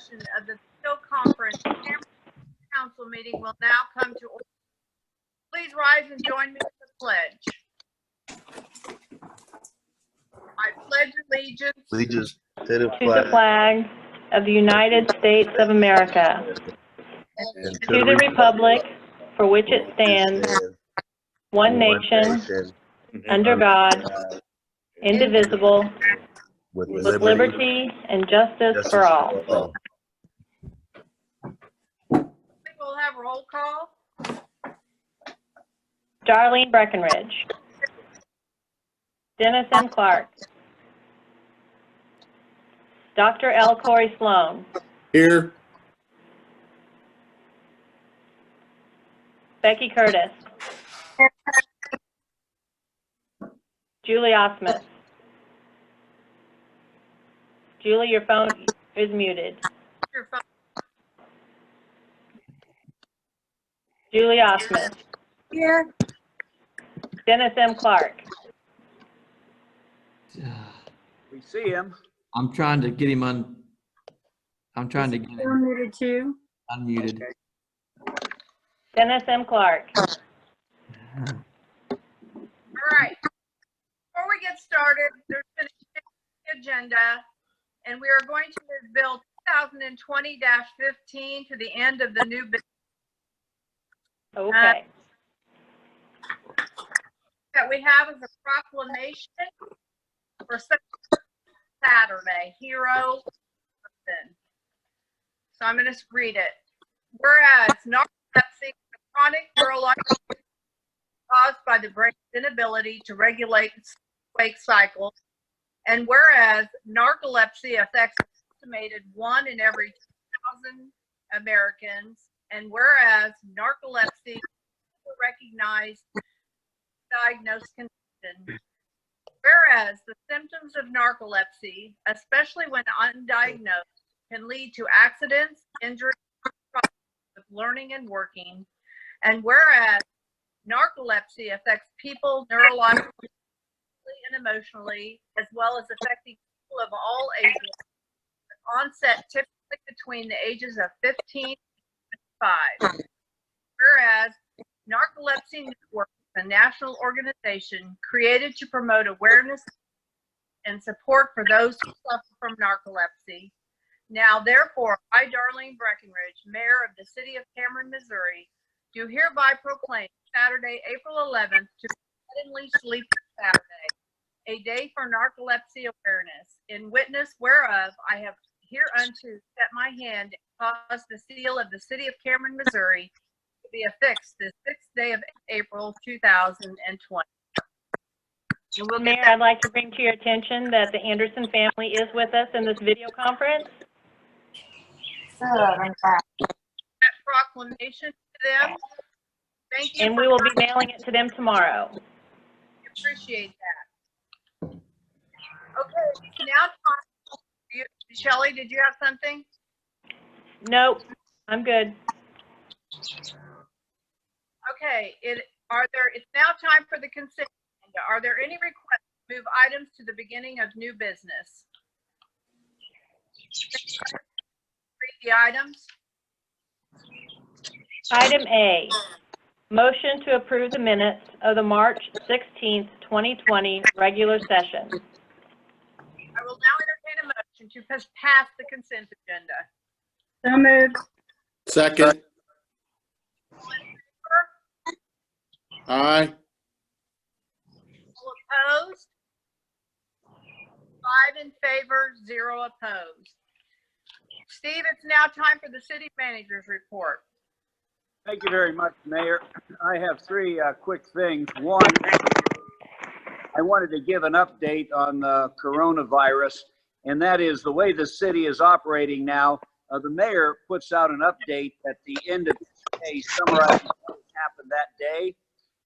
session of the video conference council meeting will now come to order. Please rise and join me in the pledge. I pledge allegiance to the flag of the United States of America, and to the republic for which it stands, one nation, under God, indivisible, with with liberty and justice for all. We'll have roll call. Darlene Breckenridge. Dennis M. Clark. Dr. L. Corey Sloan. Here. Becky Curtis. Julie Osmuth. Julie, your phone is muted. Your phone. Julie Osmuth. Here. Dennis M. Clark. We see him. I'm trying to get him I'm trying to get him Unmuted too. unmuted. Okay. Dennis M. Clark. All right. Before we get started, there's been a change in the agenda, and we are going to move Bill 2020-15 to the end of the new business. Okay. That we have is a proclamation for Saturday, hero person. So I'm going to read it. Whereas narcolepsy, a chronic neurological caused by the brain's inability to regulate wake cycles, and whereas narcolepsy affects an estimated 1 in every 2,000 Americans, and whereas narcolepsy is a recognized diagnosed condition, whereas the symptoms of narcolepsy, especially when undiagnosed, can lead to accidents, injuries, with learning and working, and whereas narcolepsy affects people neurologically and emotionally, as well as affecting people of all ages, with onset typically between the ages of 15 and 5. Whereas Narcolepsy Network is a national organization created to promote awareness and support for those who suffer from narcolepsy. Now, therefore, I, Darlene Breckenridge, Mayor of the City of Cameron, Missouri, do hereby proclaim Saturday, April 11th to be Suddenly Sleepy Saturday, a day for narcolepsy awareness, in witness whereof I have hereunto set my hand and caused the seal of the City of Cameron, Missouri, to be affixed this 6th day of April 2020. And we'll Mayor, I'd like to bring to your attention that the Anderson family is with us in this video conference. that proclamation to them. Thank you. And we will be mailing it to them tomorrow. Appreciate that. Okay, now time. Shelley, did you have something? Nope, I'm good. Okay, it's now time for the consent agenda. Are there any requests to move items to the beginning of new business? Read the items. Item A, motion to approve the minutes of the March 16th, 2020 regular session. I will now entertain a motion to pass the consent agenda. So moved. Second. All in favor? Aye. All opposed? 5 in favor, 0 opposed. Steve, it's now time for the city manager's report. Thank you very much, Mayor. I have three quick things. One, I wanted to give an update on the coronavirus, and that is the way the city is operating now. The mayor puts out an update at the end of the day summarizing what happened that day,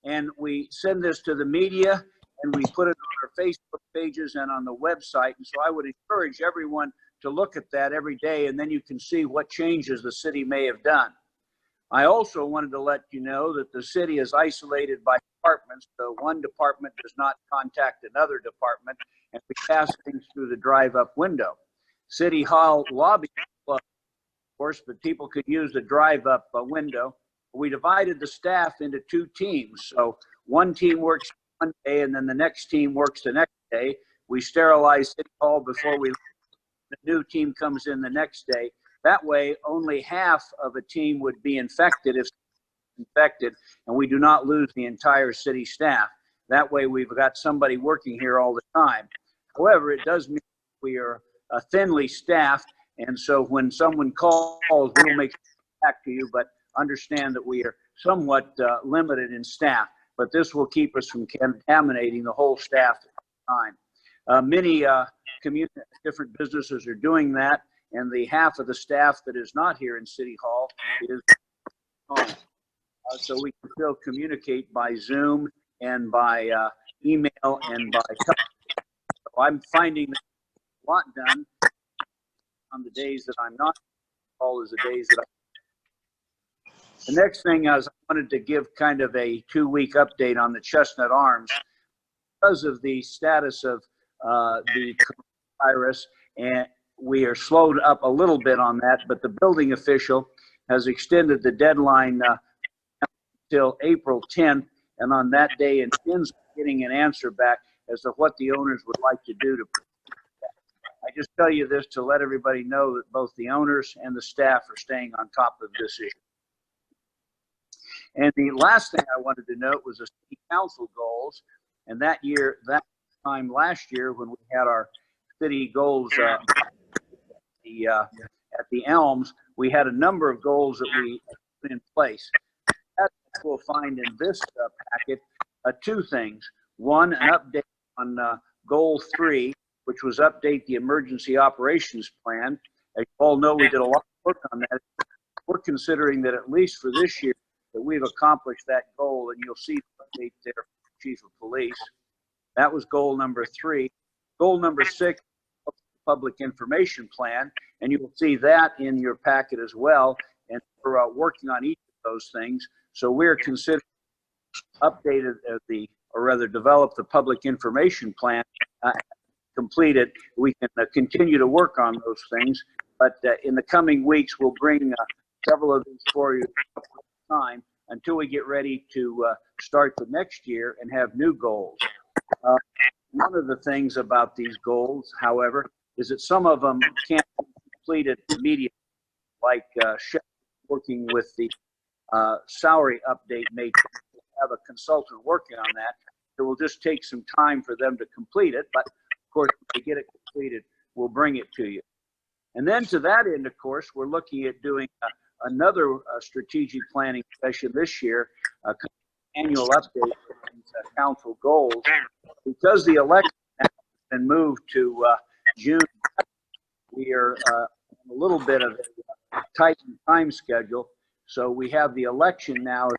and we send this to the media, and we put it on our Facebook pages and on the website. And so I would encourage everyone to look at that every day, and then you can see what changes the city may have done. I also wanted to let you know that the city is isolated by departments, so one department does not contact another department, and we pass things through the drive-up window. City Hall lobby course, but people could use the drive-up window. We divided the staff into 2 teams. So one team works one day and then the next team works the next day. We sterilize City Hall before the new team comes in the next day. That way, only half of a team would be infected if infected, and we do not lose the entire city staff. That way, we've got somebody working here all the time. However, it does mean we are thinly staffed, and so when someone calls, we'll make back to you, but understand that we are somewhat limited in staff. But this will keep us from contaminating the whole staff at the time. Many different businesses are doing that, and the half of the staff that is not here in City Hall is home. So we can still communicate by Zoom and by email and by telephone. So I'm finding a lot done on the days that I'm not all is the days that The next thing is I wanted to give kind of a 2-week update on the Chestnut Arms because of the status of the virus, and we are slowed up a little bit on that, but the building official has extended the deadline till April 10th, and on that day intends getting an answer back as to what the owners would like to do to I just tell you this to let everybody know that both the owners and the staff are staying on top of this issue. And the last thing I wanted to note was the city council goals. And that time last year when we had our city goals at the Elms, we had a number of goals that we put in place. That we'll find in this packet 2 things. One, an update on goal 3, which was update the emergency operations plan. As you all know, we did a lot of work on that. We're considering that at least for this year that we've accomplished that goal, and you'll see the update there from the Chief of Police. That was goal number 3. Goal number 6, public information plan, and you will see that in your packet as well. And we're working on each of those things. So we're considering updated develop the public information plan. Completed, we can continue to work on those things, but in the coming weeks we'll bring several of these for you at a time until we get ready to start the next year and have new goals. One of the things about these goals, however, is that some of them can't be completed immediately, like working with the salary update matrix. We'll have a consultant working on that. It will just take some time for them to complete it, but of course, when we get it completed, we'll bring it to you. And then to that end, of course, we're looking at doing another strategic planning session this year, annual update of these council goals. Because the election has been moved to June, we are a little bit of a tightened time schedule. So we have the election now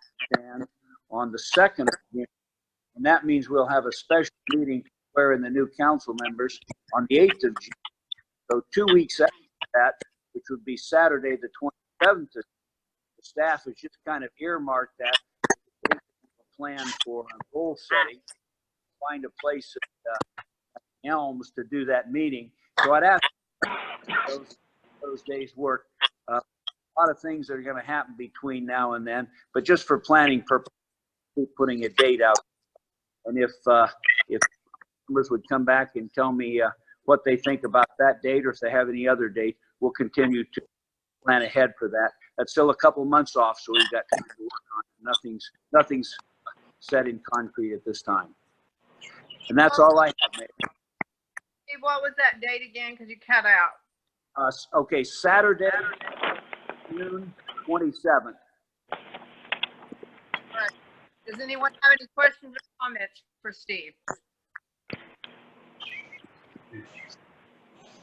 on the 2nd of June, and that means we'll have a special meeting in the new council members on the 8th of June. So 2 weeks after that, which would be Saturday the 27th, the staff has just kind of earmarked that plan for goal setting, find a place at Elms to do that meeting. So I'd ask those days work. A lot of things are going to happen between now and then, but just for planning purposes, keep putting a date out. And if members would come back and tell me what they think about that date, or if they have any other date, we'll continue to plan ahead for that. That's still a couple months off, so we've got time to work on it. Nothing's set in concrete at this time. And that's all I have, Mayor. Steve, what was that date again? Because you cut out. Okay, Saturday, June 27th. Right. Does anyone have any questions or comments for Steve?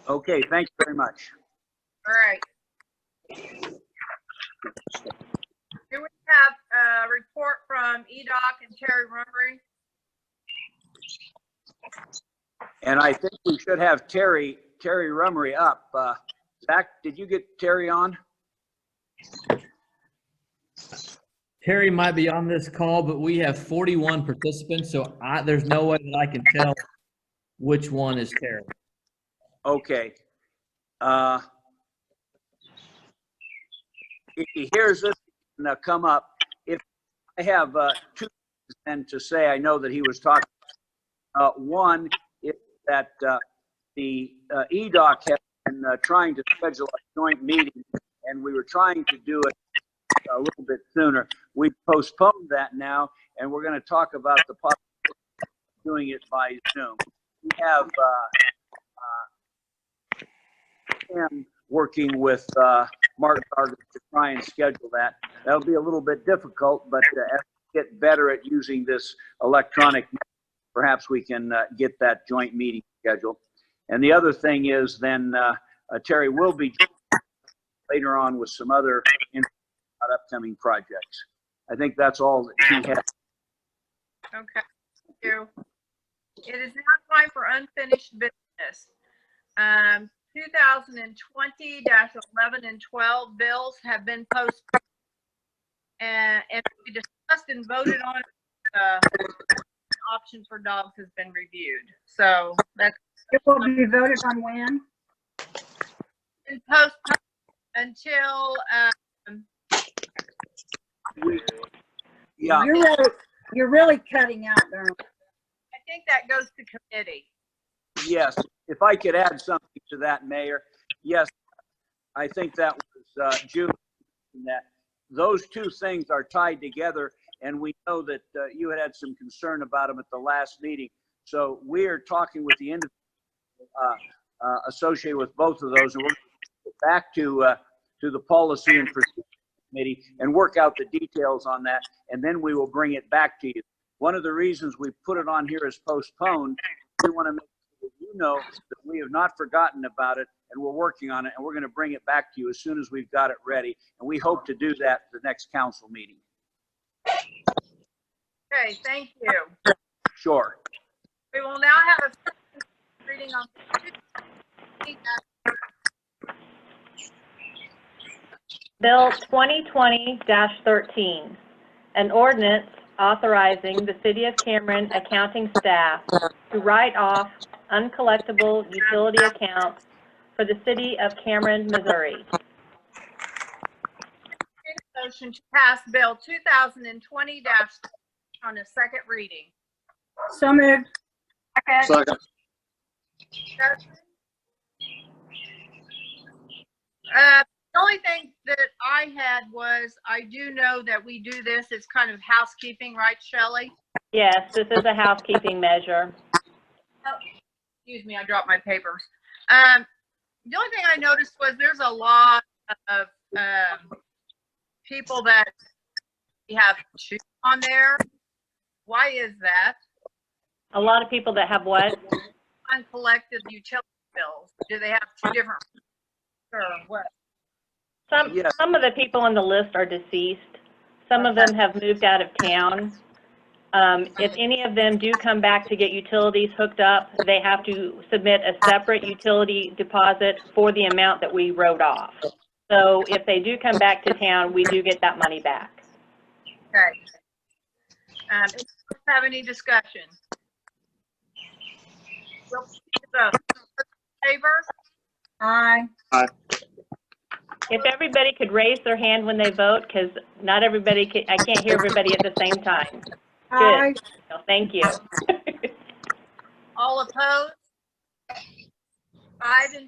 Okay, thank you very much. All right. Here we have a report from EDOC and Terry Rummery. And I think we should have Terry Rummery up. Zach, did you get Terry on? Terry might be on this call, but we have 41 participants, so there's no way that I can tell which one is Terry. Okay. if he hears this, and come up. If I have two things then to say, I know that he was talking. One is that the EDOC has been trying to schedule a joint meeting, and we were trying to do it a little bit sooner. We postponed that now, and we're going to talk about the possibility of doing it by Zoom. We have Tim working with Mark Gargan to try and schedule that. That'll be a little bit difficult, but as we get better at using this electronic, perhaps we can get that joint meeting scheduled. And the other thing is then Terry will be later on with some other upcoming projects. I think that's all that he has. Okay, thank you. It is now time for unfinished business. 2020-11 and 12 bills have been postponed. And we discussed and voted on, option for dogs has been reviewed. So that's It will be voted on when? been postponed until, Yeah, You're really cutting out there. I think that goes to committee. yes. If I could add something to that, Mayor. Yes, I think that was June. That those two things are tied together, and we know that you had some concern about them at the last meeting. So we're talking with the individual associated with both of those, and we're going to get back to the policy and procedure committee and work out the details on that, and then we will bring it back to you. One of the reasons we put it on here as postponed, we want to make sure that you know that we have not forgotten about it, and we're working on it, and we're going to bring it back to you as soon as we've got it ready, and we hope to do that at the next council meeting. Okay, thank you. Sure. We will now have a second reading on Bill 2020-13, an ordinance authorizing the City of Cameron accounting staff to write off uncollectible utility accounts for the City of Cameron, Missouri. motion to pass Bill 2020- on a second reading. So moved. Second. The only thing that I had was, I do know that we do this, it's kind of housekeeping, right, Shelley? Yes, this is a housekeeping measure. Excuse me, I dropped my papers. The only thing I noticed was there's a lot of people that we have two on there. Why is that? A lot of people that have what? Uncollected utility bills. Do they have two different, or what? Yes. Some of the people on the list are deceased. Some of them have moved out of town. If any of them do come back to get utilities hooked up, they have to submit a separate utility deposit for the amount that we wrote off. So if they do come back to town, we do get that money back. Okay. Have any discussion? Favor? Aye. If everybody could raise their hand when they vote, because not everybody can, I can't hear everybody at the same time. Aye. So thank you. All opposed? 5 in